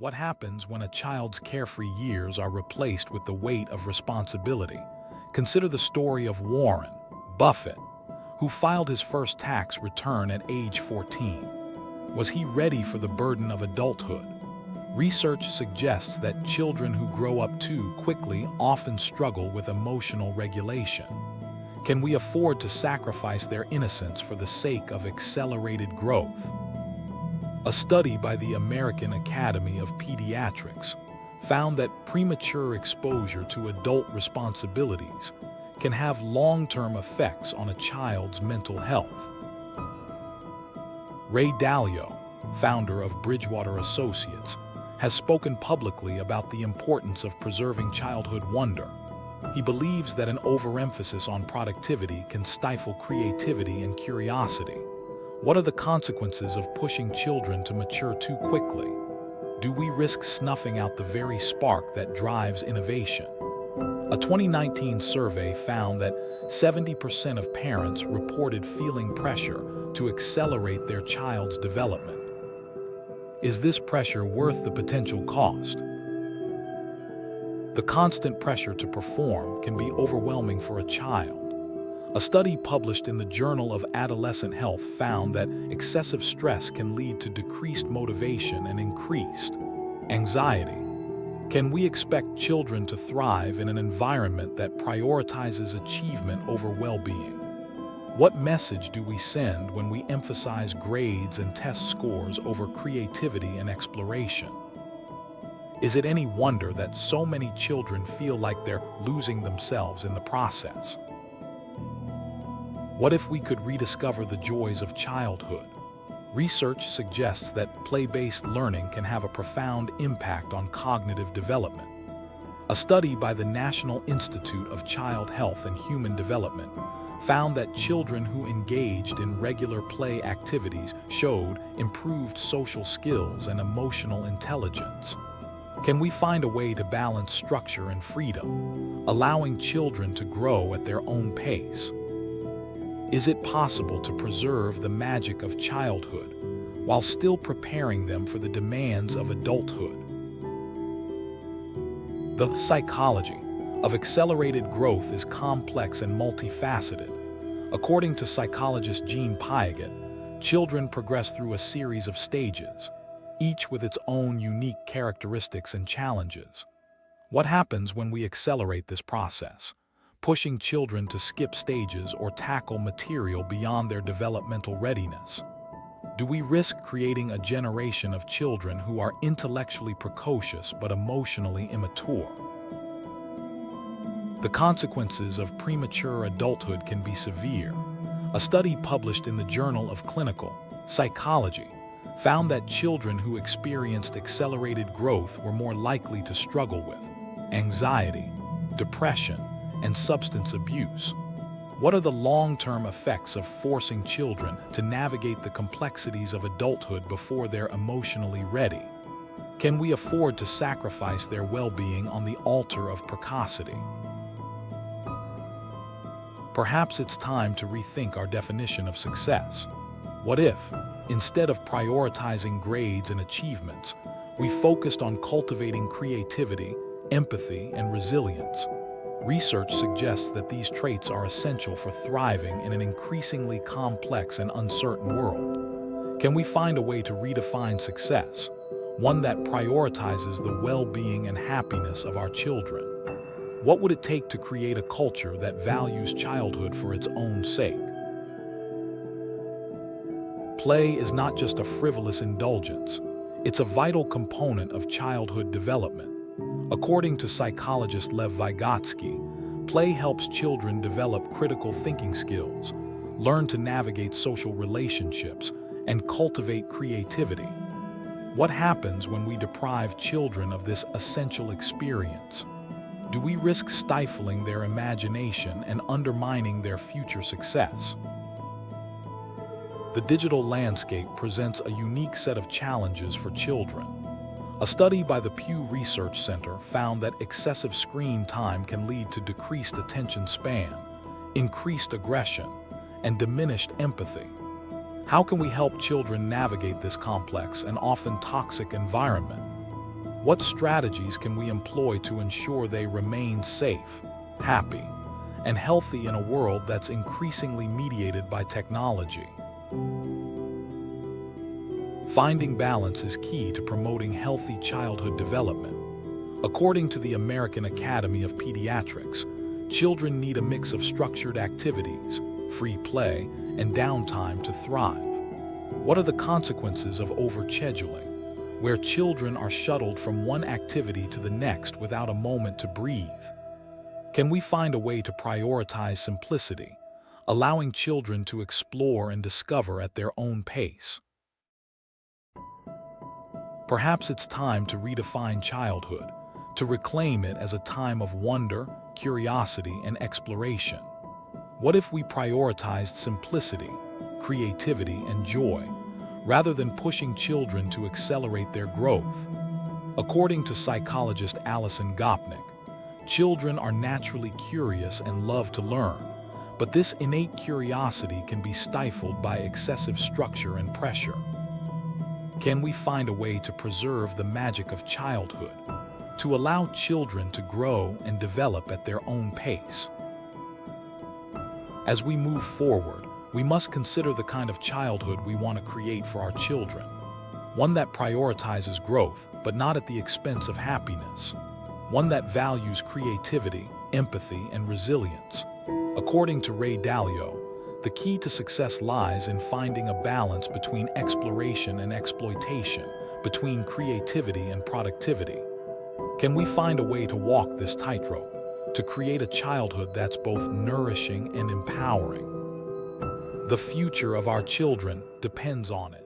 What happens when a child's carefree years are replaced with the weight of responsibility? Consider the story of Warren Buffett, who filed his first tax return at age 14. Was he ready for the burden of adulthood? Research suggests that children who grow up too quickly often struggle with emotional regulation. Can we afford to sacrifice their innocence for the sake of accelerated growth? A study by the American Academy of Pediatrics found that premature exposure to adult responsibilities can have long-term effects on a child's mental health. Ray Dalio, founder of Bridgewater Associates, has spoken publicly about the importance of preserving childhood wonder. He believes that an overemphasis on productivity can stifle creativity and curiosity. What are the consequences of pushing children to mature too quickly? Do we risk snuffing out the very spark that drives innovation? A 2019 survey found that 70% of parents reported feeling pressure to accelerate their child's development. Is this pressure worth the potential cost? The constant pressure to perform can be overwhelming for a child. A study published in the Journal of Adolescent Health found that excessive stress can lead to decreased motivation and increased anxiety. Can we expect children to thrive in an environment that prioritizes achievement over well-being? What message do we send when we emphasize grades and test scores over creativity and exploration? Is it any wonder that so many children feel like they're losing themselves in the process? What if we could rediscover the joys of childhood? Research suggests that play-based learning can have a profound impact on cognitive development. A study by the National Institute of Child Health and Human Development found that children who engaged in regular play activities showed improved social skills and emotional intelligence. Can we find a way to balance structure and freedom, allowing children to grow at their own pace? Is it possible to preserve the magic of childhood while still preparing them for the demands of adulthood? The psychology of accelerated growth is complex and multifaceted. According to psychologist Jean Piaget, children progress through a series of stages, each with its own unique characteristics and challenges. What happens when we accelerate this process, pushing children to skip stages or tackle material beyond their developmental readiness? Do we risk creating a generation of children who are intellectually precocious but emotionally immature? The consequences of premature adulthood can be severe. A study published in the Journal of Clinical Psychology found that children who experienced accelerated growth were more likely to struggle with anxiety, depression, and substance abuse. What are the long-term effects of forcing children to navigate the complexities of adulthood before they're emotionally ready? Can we afford to sacrifice their well-being on the altar of precocity? Perhaps it's time to rethink our definition of success. What if, instead of prioritizing grades and achievements, we focused on cultivating creativity, empathy, and resilience? Research suggests that these traits are essential for thriving in an increasingly complex and uncertain world. Can we find a way to redefine success, one that prioritizes the well-being and happiness of our children? What would it take to create a culture that values childhood for its own sake? Play is not just a frivolous indulgence. It's a vital component of childhood development. According to psychologist Lev Vygotsky, play helps children develop critical thinking skills, learn to navigate social relationships, and cultivate creativity. What happens when we deprive children of this essential experience? Do we risk stifling their imagination and undermining their future success? The digital landscape presents a unique set of challenges for children. A study by the Pew Research Center found that excessive screen time can lead to decreased attention span, increased aggression, and diminished empathy. How can we help children navigate this complex and often toxic environment? What strategies can we employ to ensure they remain safe, happy, and healthy in a world that's increasingly mediated by technology? Finding balance is key to promoting healthy childhood development. According to the American Academy of Pediatrics, children need a mix of structured activities, free play, and downtime to thrive. What are the consequences of overscheduling, where children are shuttled from one activity to the next without a moment to breathe? Can we find a way to prioritize simplicity, allowing children to explore and discover at their own pace? Perhaps it's time to redefine childhood, to reclaim it as a time of wonder, curiosity, and exploration. What if we prioritized simplicity, creativity, and joy, rather than pushing children to accelerate their growth? According to psychologist Alison Gopnik, children are naturally curious and love to learn, but this innate curiosity can be stifled by excessive structure and pressure. Can we find a way to preserve the magic of childhood, to allow children to grow and develop at their own pace? As we move forward, we must consider the kind of childhood we want to create for our children. One that prioritizes growth, but not at the expense of happiness. One that values creativity, empathy, and resilience. According to Ray Dalio, the key to success lies in finding a balance between exploration and exploitation, between creativity and productivity. Can we find a way to walk this tightrope, to create a childhood that's both nourishing and empowering? The future of our children depends on it.